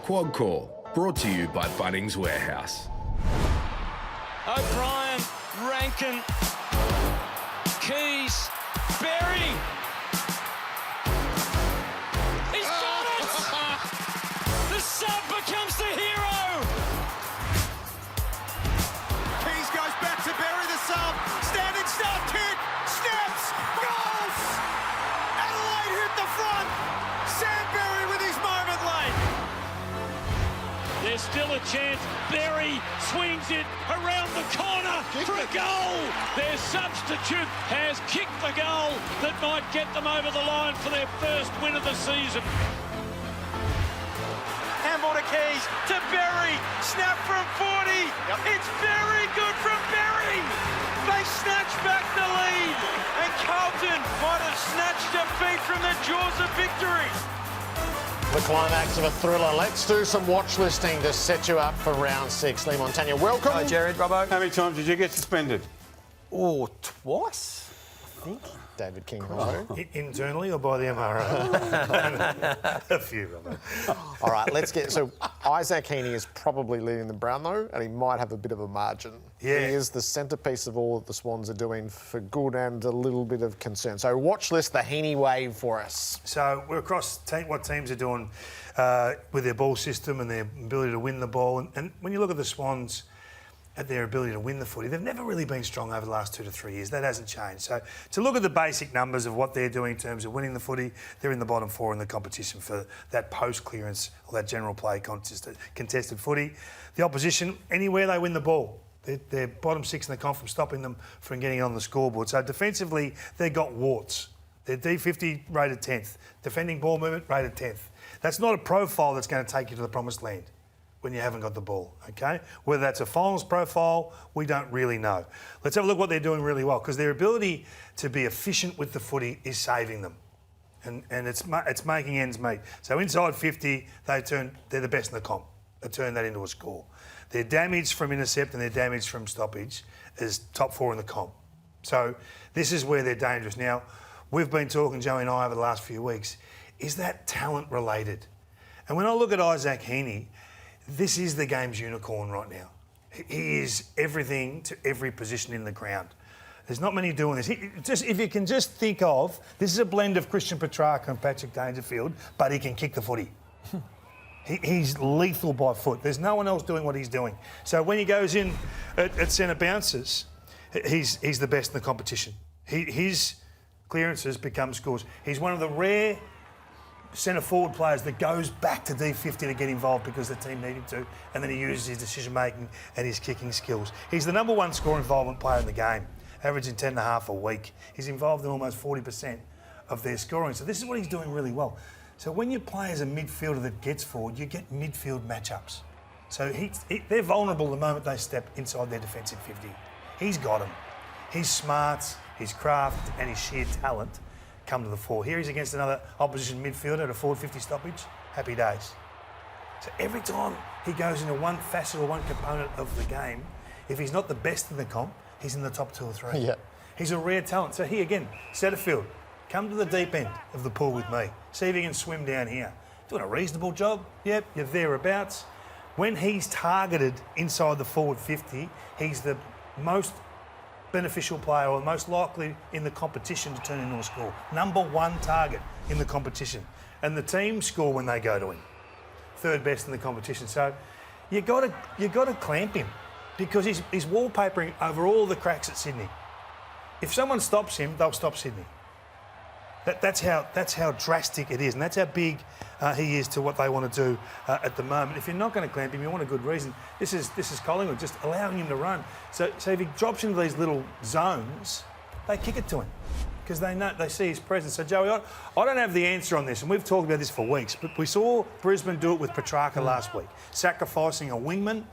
Quad Call, brought to you by Bunnings Warehouse. O'Brien, Rankin, Keys, Berry. He's got it! The sub becomes the hero! Keys goes back to Berry, the sub. Standing start kick. Snaps. Goals! Adelaide hit the front. Sam Berry with his moment late. There's still a chance. Berry swings it around the corner for a goal. Their substitute has kicked the goal that might get them over the line for their first win of the season. Handball to Keys, to Berry. Snap from 40. It's very good from Berry. They snatch back the lead. And Carlton might have snatched defeat from the jaws of victory. The climax of a thriller. Let's do some watch listing to set you up for round 6. Leigh Montagna, welcome. Hi, Jared, Robbo. How many times did you get suspended? Oh, twice, I think. David King, hello. Internally or by the MRO? A few, Robert. All right, let's get... So Isaac Heeney is probably leading the Brownlow, and he might have a bit of a margin. Yeah. He is the centrepiece of all that the Swans are doing for good and a little bit of concern. So watch list the Heeney wave for us. So we're across what teams are doing with their ball system and their ability to win the ball. And when you look at the Swans, at their ability to win the footy, they've never really been strong over the last 2 to 3 years. That hasn't changed. So to look at the basic numbers of what they're doing in terms of winning the footy, they're in the bottom 4 in the competition for that post-clearance or that general play contested footy. The opposition, anywhere they win the ball, they're bottom 6 in the comp from stopping them from getting on the scoreboard. So defensively, they've got warts. They're D50 rated 10th. Defending ball movement rated 10th. That's not a profile that's going to take you to the promised land when you haven't got the ball, okay? Whether that's a finals profile, we don't really know. Let's have a look at what they're doing really well, because their ability to be efficient with the footy is saving them. And it's making ends meet. So inside 50, they're the best in the comp. They turn that into a score. Their damage from intercept and their damage from stoppage is top 4 in the comp. So this is where they're dangerous. Now, we've been talking, Joey and I, over the last few weeks, is that talent related? And when I look at Isaac Heeney, this is the game's unicorn right now. He is everything to every position in the ground. There's not many doing this. If you can just think of, this is a blend of Christian Petrarca and Patrick Dangerfield, but he can kick the footy. He's lethal by foot. There's no one else doing what he's doing. So when he goes in at centre bounces, he's the best in the competition. His clearances become scores. He's one of the rare centre forward players that goes back to D50 to get involved because the team need him to, and then he uses his decision making and his kicking skills. He's the number 1 score involvement player in the game, averaging 10.5 a week. He's involved in almost 40% of their scoring. So this is what he's doing really well. So when you play as a midfielder that gets forward, you get midfield matchups. So they're vulnerable the moment they step inside their defensive 50. He's got them. His smarts, his craft and his sheer talent come to the fore. Here he's against another opposition midfielder at a forward 50 stoppage. Happy days. So every time he goes into one facet or one component of the game, if he's not the best in the comp, he's in the top 2 or 3. Yeah. He's a rare talent. So he again, Setterfield, come to the deep end of the pool with me. See if you can swim down here. Doing a reasonable job. Yep, you're thereabouts. When he's targeted inside the forward 50, he's the most beneficial player or most likely in the competition to turn into a score. Number 1 target in the competition. And the team score when they go to him. 3rd best in the competition. So you got to clamp him because he's wallpapering over all the cracks at Sydney. If someone stops him, they'll stop Sydney. That's how drastic it is, and that's how big he is to what they want to do at the moment. If you're not going to clamp him, you want a good reason. This is Collingwood just allowing him to run. So if he drops into these little zones, they kick it to him because they see his presence. So Joey, I don't have the answer on this, and we've talked about this for weeks. But we saw Brisbane do it with Petrarca last week, sacrificing a wingman,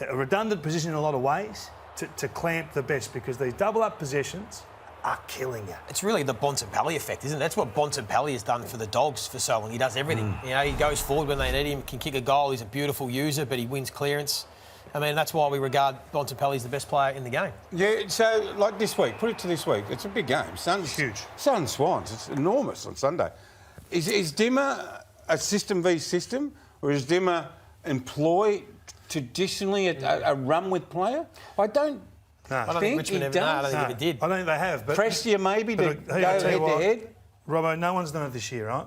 a redundant position in a lot of ways, to clamp the best because these double-up possessions are killing you. It's really the Bontempelli effect, isn't it? That's what Bontempelli has done for the Dogs for so long. He does everything. You know, he goes forward when they need him, can kick a goal. He's a beautiful user, but he wins clearance. I mean, that's why we regard Bontempelli as the best player in the game. Yeah, so, like this week, put it to this week. It's a big game. Suns, huge. Suns Swans. It's enormous on Sunday. Is Dimmer a system v system, Or does Dimmer employ traditionally a run-with player? I don't I don't think think Richmond he ever, no, I don't does. think ever did. I don't think they have. But Press you maybe to but go I tell you what, head-to-head. Robbo, no one's done it this year, right?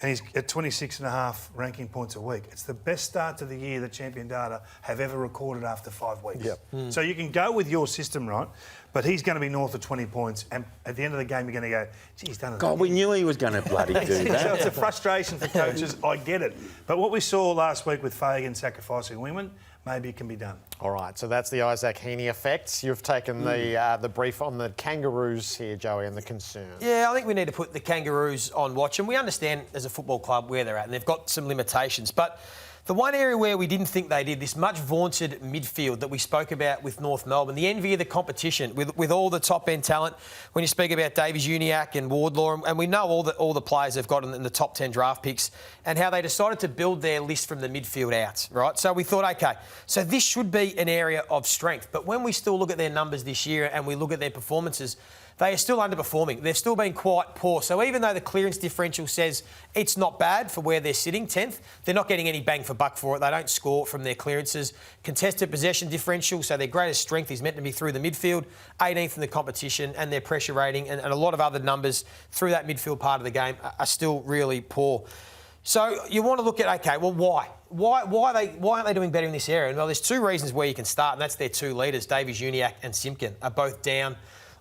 And he's at 26.5 ranking points a week. It's the best start to the year that Champion Data have ever recorded after 5 weeks. Yep. So you can go with your system, right? But he's going to be north of 20 points. And at the end of the game, you're going to go, gee, he's done it. God, we knew he was going to bloody do So that. it's a frustration for coaches. I get it. But what we saw last week with Fagan sacrificing women, maybe it can be done. All right, so that's the Isaac Heeney effect. You've taken the brief on the Kangaroos here, Joey, and the concern. Yeah, I think we need to put the Kangaroos on watch, and we understand as a football club where they're at, and they've got some limitations. But the one area where we didn't think they did, this much vaunted midfield that we spoke about with North Melbourne, the envy of the competition with all the top-end talent, when you speak about Davies-Uniacke and Wardlaw, and we know all the players they've got in the top 10 draft picks, and how they decided to build their list from the midfield out, right? So we thought, OK, so this should be an area of strength. But when we still look at their numbers this year and we look at their performances, they are still underperforming. They've still been quite poor. So even though the clearance differential says it's not bad for where they're sitting, 10th, they're not getting any bang for buck for it. They don't score from their clearances. Contested possession differential, so their greatest strength is meant to be through the midfield, 18th in the competition, and their pressure rating and a lot of other numbers through that midfield part of the game are still really poor. So you want to look at, OK, well, why? Why aren't they doing better in this area? And well, there's two reasons where you can start, and that's their two leaders, Davies-Uniacke and Simpkin, are both down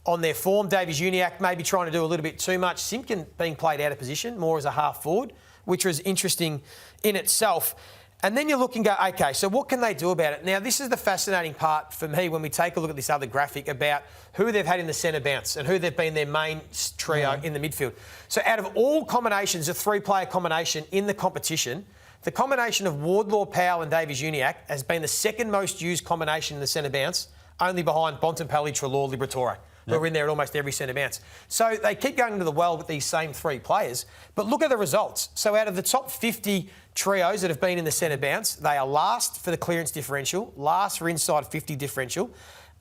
on their form. Davies-Uniacke maybe trying to do a little bit too much. Simpkin being played out of position, more as a half forward, which was interesting in itself. And then you look and go, OK, so what can they do about it? Now, this is the fascinating part for me when we take a look at this other graphic about who they've had in the centre bounce and who they've been their main trio in the midfield. So out of all combinations, a three-player combination in the competition, the combination of Wardlaw, Powell and Davies-Uniacke has been the second most used combination in the centre bounce, only behind Bontempelli, Treloar, Liberatore, who are in there at almost every centre bounce. So they keep going to the well with these same three players. But look at the results. So out of the top 50 trios that have been in the centre bounce, they are last for the clearance differential, last for inside 50 differential,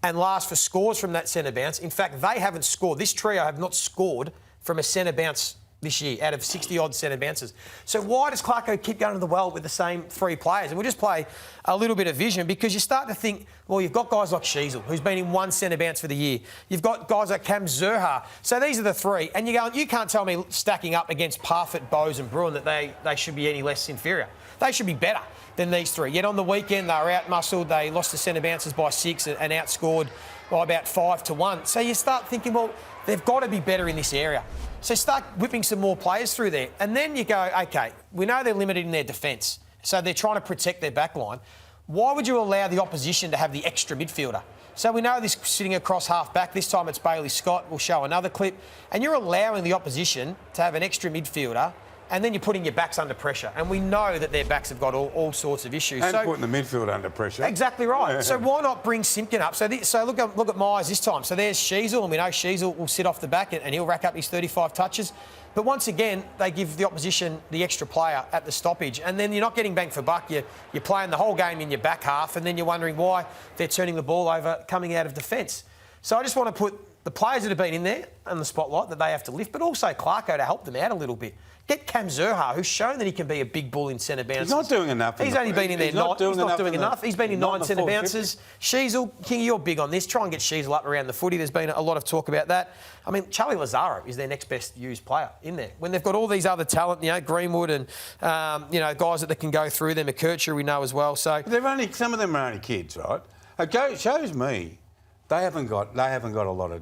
and last for scores from that centre bounce. In fact, they haven't scored. This trio have not scored from a centre bounce this year out of 60-odd centre bounces. So why does Clarko keep going to the well with the same three players? And we'll just play a little bit of vision, because you start to think, well, you've got guys like Sheasel, who's been in one centre bounce for the year. You've got guys like Cam Zurhaar. So these are the three. And you can't tell me stacking up against Parfitt, Bowes and Bruin that they should be any less inferior. They should be better than these three. Yet on the weekend, they were out-muscled. They lost the centre bounces by 6 and outscored by about 5-1. So you start thinking, well, they've got to be better in this area. So start whipping some more players through there. And then you go, OK, we know they're limited in their defence, so they're trying to protect their back line. Why would you allow the opposition to have the extra midfielder? So we know this sitting across half-back. This time it's Bailey Scott. We'll show another clip. And you're allowing the opposition to have an extra midfielder, and then you're putting your backs under pressure. And we know that their backs have got all sorts of issues. And putting the midfield under pressure. Exactly right. So why not bring Simpkin up? So look at Myers this time. So there's Sheasel, and we know Sheasel will sit off the back and he'll rack up his 35 touches. But once again, they give the opposition the extra player at the stoppage. And then you're not getting bang for buck. You're playing the whole game in your back half, and then you're wondering why they're turning the ball over coming out of defence. So I just want to put the players that have been in there in the spotlight that they have to lift, but also Clarko to help them out a little bit. Get Cam Zurhaar, who's shown that he can be a big bull in centre bounces. He's not doing enough. He's only been in there. He's not doing enough. He's been in 9 centre bounces. Sheasel, Kingy, you're big on this. Try and get Sheasel up around the footy. There's been a lot of talk about that. I mean, Charlie Lazaro is their next best used player in there. When they've got all these other talent, Greenwood and, guys that they can go through them. McKercher we know as well. So some of them are only kids, right? It shows me they haven't got a lot of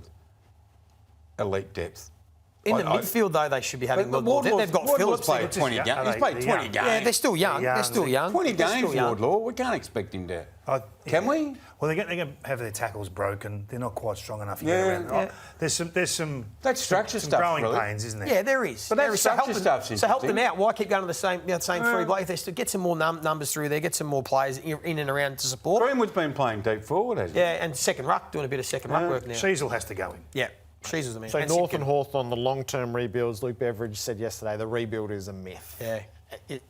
elite depth. In the midfield, though, they should be having more. They've got Phillips. Played 20 games. He's played 20 games. Yeah, they're still young. They're still young. 20 games, Wardlaw. We can't expect him to. Can we? Well, they're going to have their tackles broken. They're not quite strong enough to get around. Yeah. There's some that's structure some stuff, growing really. pains, isn't there? Yeah, there is. But that's structure stuff. So help them out. Why keep going to the same three blokes? They still get some more numbers through there. Get some more players in and around to support. Greenwood's been playing deep forward, hasn't he? Yeah, and second ruck, doing a bit of second ruck work now. Sheasel has to go in. Yeah. Sheasel's the man. So North and Hawthorn, the long-term rebuilds, Luke Beveridge said yesterday, the rebuild is a myth. Yeah.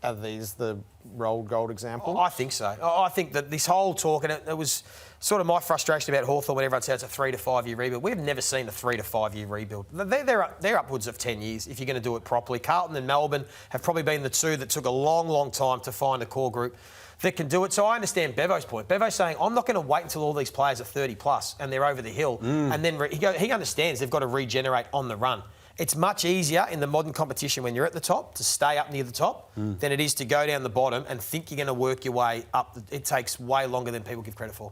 Are these the rolled gold example? I think so. I think that this whole talk, and it was sort of my frustration about Hawthorn when everyone says it's a 3 to 5 year rebuild. We've never seen a 3 to 5 year rebuild. They're upwards of 10 years if you're going to do it properly. Carlton and Melbourne have probably been the two that took a long, long time to find a core group that can do it. So I understand Bevo's point. Bevo's saying, I'm not going to wait until all these players are 30 plus and they're over the hill. And then he understands they've got to regenerate on the run. It's much easier in the modern competition when you're at the top to stay up near the top than it is to go down the bottom and think you're going to work your way up. It takes way longer than people give credit for.